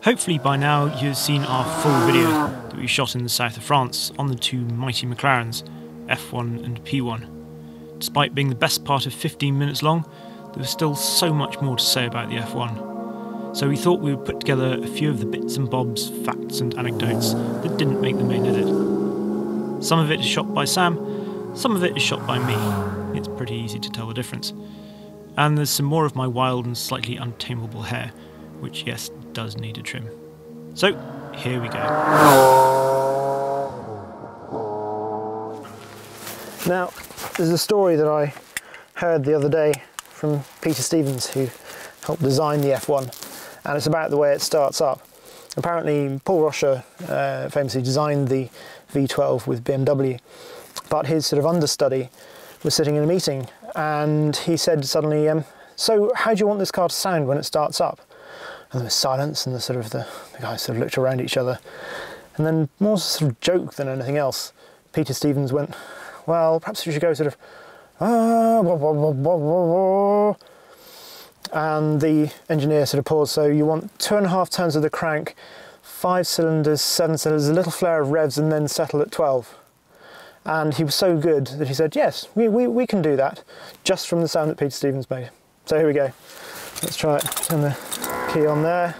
Hopefully by now you've seen our full video that we shot in the south of France on the two mighty McLarens, F1 and P1. Despite being the best part of 15 minutes long, there was still so much more to say about the F1. So we thought we would put together a few of the bits and bobs, facts and anecdotes that didn't make the main edit. Some of it is shot by Sam, some of it is shot by me. It's pretty easy to tell the difference. And there's some more of my wild and slightly untamable hair, which yes, does need a trim. So, here we go. Now, there's a story that I heard the other day from Peter Stevens, who helped design the F1, and it's about the way it starts up. Apparently, Paul Rocher famously designed the V12 with BMW, but his sort of understudy was sitting in a meeting, and he said suddenly, so how do you want this car to sound when it starts up? And there was silence, and the guys sort of looked around each other, and then more sort of joke than anything else, Peter Stevens went, well, perhaps we should go sort of, and the engineer sort of paused. So you want 2.5 turns of the crank, 5 cylinders, 7 cylinders, a little flare of revs, and then settle at 12. And he was so good that he said, yes, we can do that, just from the sound that Peter Stevens made. So here we go. Let's try it. Turn the key on there.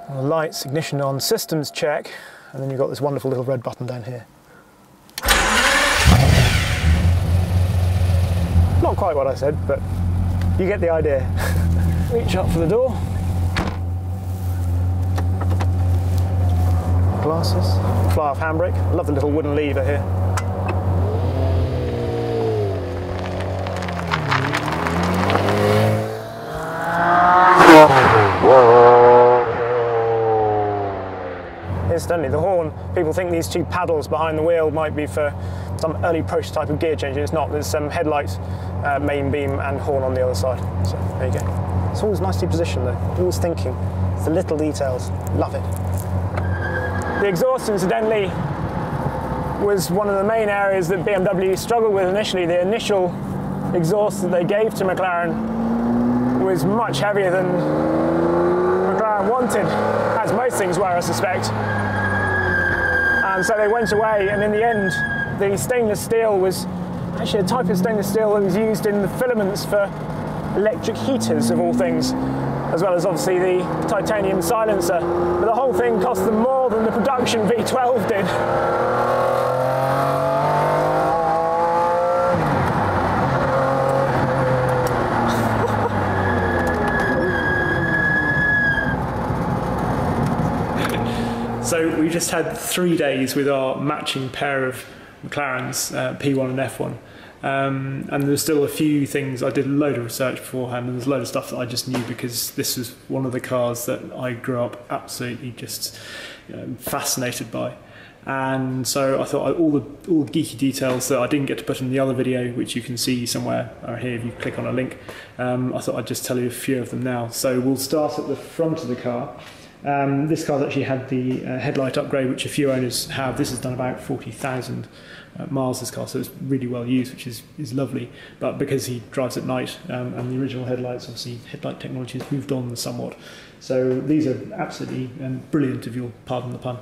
The lights, ignition on, systems check, and then you've got this wonderful little red button down here. Not quite what I said, but you get the idea. Reach up for the door. Glasses. Fly off handbrake. I love the little wooden lever here. Incidentally, the horn, people think these two paddles behind the wheel might be for some early prototype of gear changing. It's not. There's some headlights, main beam and horn on the other side. So there you go. It's always nicely positioned though, always thinking. It's the little details. Love it. The exhaust, incidentally, was one of the main areas that BMW struggled with initially. The initial exhaust that they gave to McLaren was much heavier than McLaren wanted, as most things were, I suspect. And so they went away, and in the end, the stainless steel was actually a type of stainless steel that was used in the filaments for electric heaters, of all things, as well as obviously the titanium silencer. But the whole thing cost them more than the production V12 did. So we just had 3 days with our matching pair of McLarens, P1 and F1. And there's still a few things. I did a load of research beforehand, and there's a load of stuff that I just knew because this was one of the cars that I grew up absolutely just fascinated by. And so I thought all the geeky details that I didn't get to put in the other video, which you can see somewhere here if you click on a link, I thought I'd just tell you a few of them now. So we'll start at the front of the car. This car's actually had the headlight upgrade, which a few owners have. This has done about 40,000 miles, this car, so it's really well used, which is lovely. But because he drives at night, and the original headlights, obviously headlight technology has moved on somewhat. So these are absolutely brilliant, if you'll pardon the pun.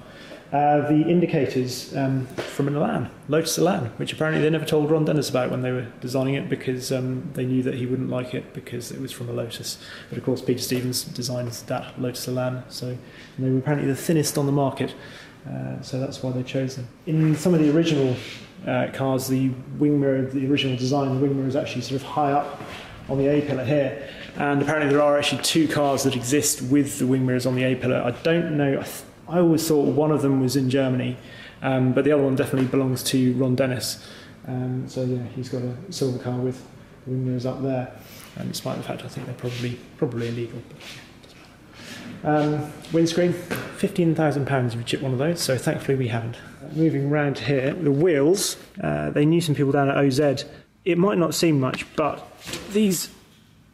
The indicators from an Elan, Lotus Elan, which apparently they never told Ron Dennis about when they were designing it, because they knew that he wouldn't like it because it was from a Lotus. But of course Peter Stevens designed that Lotus Elan, so they were apparently the thinnest on the market, so that's why they chose them. In some of the original cars, the wing mirror, the original design, the wing mirror is actually sort of high up on the A-pillar here, and apparently there are actually 2 cars that exist with the wing mirrors on the A-pillar. I don't know, I always thought one of them was in Germany, but the other one definitely belongs to Ron Dennis. So yeah, he's got a silver car with the wing mirrors up there, despite the fact I think they're probably illegal. But windscreen, £15,000 if you chip one of those, so thankfully we haven't. Moving around here, the wheels, they knew some people down at OZ. It might not seem much, but these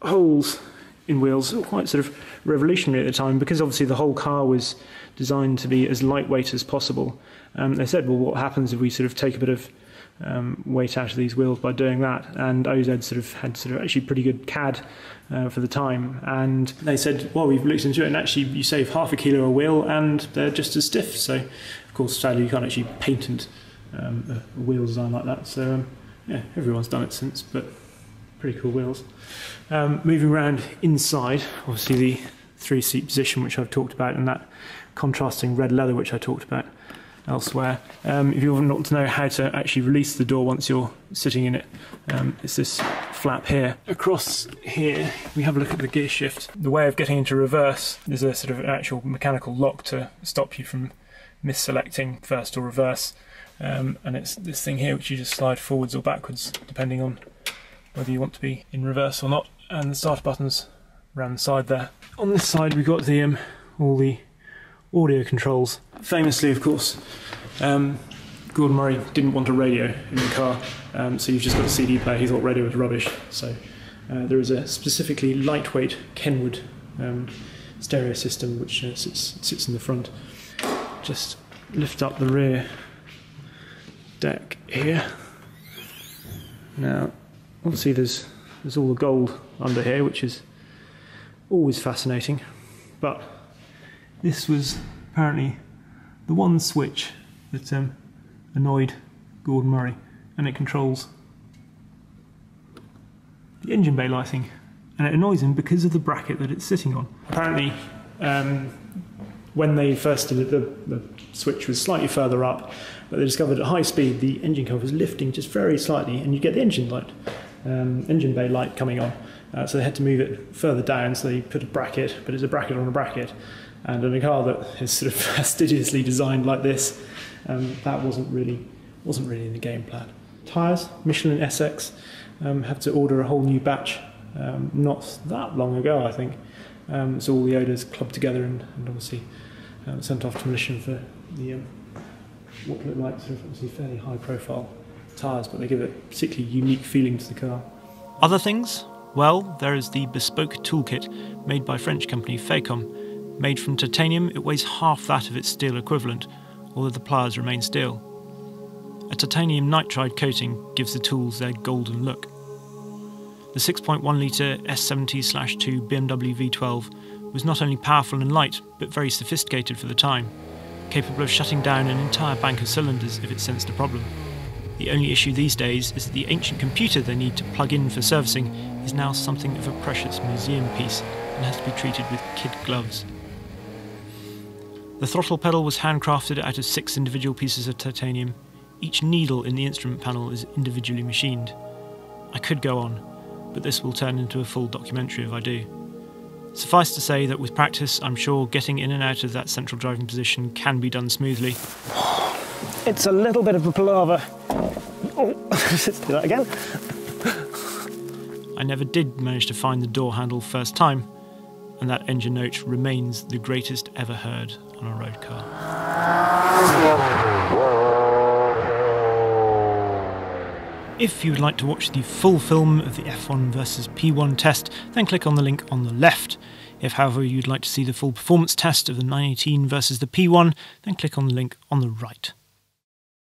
holes in wheels were quite sort of revolutionary at the time, because obviously the whole car was designed to be as lightweight as possible. They said, well, what happens if we sort of take a bit of weight out of these wheels by doing that. And OZ had actually pretty good CAD for the time, and they said, well, we've looked into it, and actually you save half a kilo a wheel and they're just as stiff. So of course sadly you can't actually patent a wheel design like that, so yeah, everyone's done it since, but pretty cool wheels. Moving around inside, obviously the 3-seat position which I've talked about, and that contrasting red leather which I talked about elsewhere. If you want to know how to actually release the door once you're sitting in it, it's this flap here. Across here, we have a look at the gear shift. The way of getting into reverse is a sort of an actual mechanical lock to stop you from misselecting first or reverse, and it's this thing here which you just slide forwards or backwards depending on whether you want to be in reverse or not, and the start buttons around the side there. On this side we've got the all the audio controls. Famously, of course, Gordon Murray didn't want a radio in the car, so you've just got a CD player. He thought radio was rubbish, so there is a specifically lightweight Kenwood stereo system which sits in the front. Just lift up the rear deck here. Now obviously there's all the gold under here, which is always fascinating, but this was apparently the one switch that annoyed Gordon Murray, and it controls the engine bay lighting, and it annoys him because of the bracket that it's sitting on. Apparently when they first did it, the switch was slightly further up, but they discovered at high speed the engine cover was lifting just very slightly, and you get the engine bay light coming on. So they had to move it further down, so they put a bracket, but it's a bracket on a bracket. And in a car that is sort of fastidiously designed like this, that wasn't really in the game plan. Tyres, Michelin SX, have to order a whole new batch not that long ago, I think. So all the odours clubbed together and obviously sent off to Michelin for the what look like sort of obviously fairly high profile tyres, but they give a particularly unique feeling to the car. Other things? Well, there is the bespoke toolkit made by French company Facom. Made from titanium, it weighs half that of its steel equivalent, although the pliers remain steel. A titanium nitride coating gives the tools their golden look. The 6.1 litre S70/2 BMW V12 was not only powerful and light, but very sophisticated for the time, capable of shutting down an entire bank of cylinders if it sensed a problem. The only issue these days is that the ancient computer they need to plug in for servicing is now something of a precious museum piece and has to be treated with kid gloves. The throttle pedal was handcrafted out of 6 individual pieces of titanium. Each needle in the instrument panel is individually machined. I could go on, but this will turn into a full documentary if I do. Suffice to say that with practice, I'm sure getting in and out of that central driving position can be done smoothly. It's a little bit of a palaver. Oh, let's do that again. I never did manage to find the door handle first time, and that engine note remains the greatest ever heard on a road car. If you would like to watch the full film of the F1 versus P1 test, then click on the link on the left. If, however, you'd like to see the full performance test of the 918 versus the P1, then click on the link on the right.